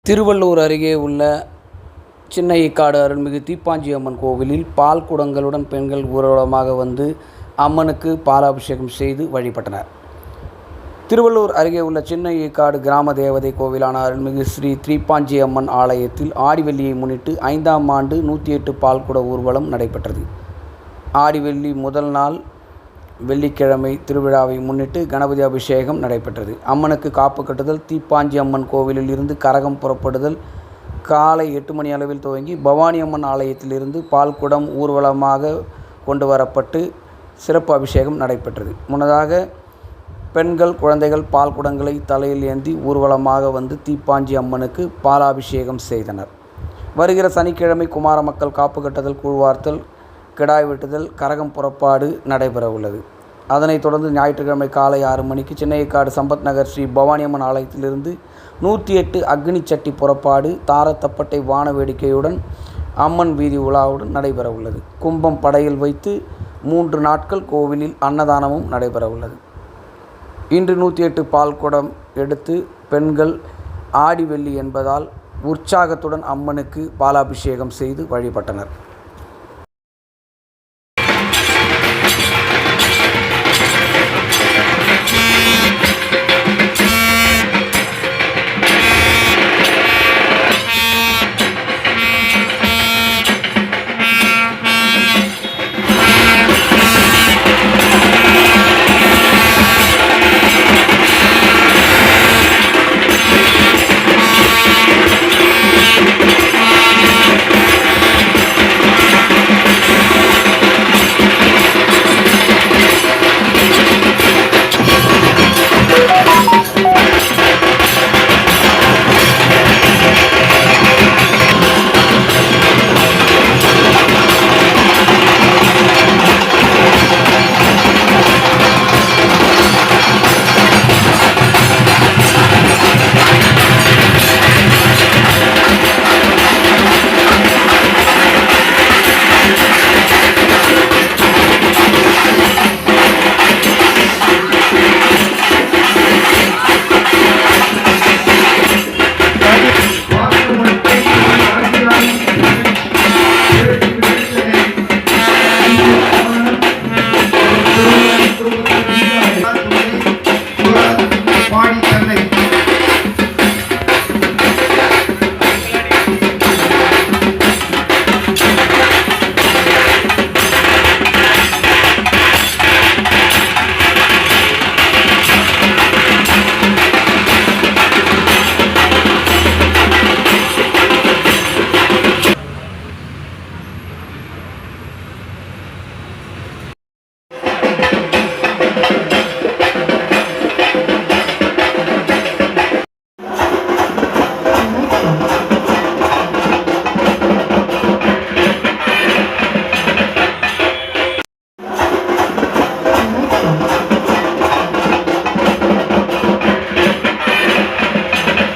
திருவள்ளூர் அருகே உள்ள சின்னையக்காடு அருள்மிகு தீப்பாஞ்சி அம்மன் கோவிலில் பால் குடங்களுடன் பெண்கள் ஊர்வலமாக வந்து அம்மனுக்கு பாலாபிஷேகம் செய்து வழிபட்டனர். திருவள்ளூர் அருகே உள்ள சின்னையக்காடு கிராம தேவதை கோவிலான அருள்மிகு ஸ்ரீ தீப்பாஞ்சி அம்மன் ஆலயத்தில் ஆடிவெள்ளியை முன்னிட்டு 5ஆம் ஆண்டு 108 பால்குட ஊர்வலம் நடைபெற்றது. ஆடிவெள்ளி முதல் நாள் வெள்ளிக்கிழமை திருவிழாவை முன்னிட்டு கணபதி அபிஷேகம் நடைபெற்றது. அம்மனுக்கு காப்பு கட்டுதல், தீப்பாஞ்சி அம்மன் கோவிலில் இருந்து கரகம் புறப்படுதல் காலை 8 மணி அளவில் துவங்கி பவானி அம்மன் ஆலயத்திலிருந்து பால்குடம் ஊர்வலமாக கொண்டு வரப்பட்டு சிறப்பு அபிஷேகம் நடைபெற்றது. முன்னதாக பெண்கள், குழந்தைகள் பால் குடங்களை தலையில் ஏந்தி ஊர்வலமாக வந்து தீப்பாஞ்சி அம்மனுக்கு பாலாபிஷேகம் செய்தனர். வருகிற சனிக்கிழமை குமார மக்கள் காப்பு கட்டுதல், கூழ்வார்த்தல், கிடாய் வெட்டுதல், கரகம் புறப்பாடு நடைபெற உள்ளது. அதனைத் தொடர்ந்து ஞாயிற்றுக்கிழமை காலை 6 மணிக்கு சின்னையக்காடு சம்பத் நகர் ஸ்ரீ பவானி அம்மன் ஆலயத்திலிருந்து 108 அக்னி சட்டி புறப்பாடு தாரத்தப்பட்டை வான வேடிக்கையுடன் அம்மன் வீதி உலாவுடன் நடைபெற உள்ளது. கும்பம் படையில் வைத்து 3 நாட்கள் கோவிலில் அன்னதானமும் நடைபெற உள்ளது. இன்று 108 பால் குடம் எடுத்து பெண்கள் ஆடி வெள்ளி என்பதால் உற்சாகத்துடன் அம்மனுக்கு பாலாபிஷேகம் செய்து வழிபட்டனர்.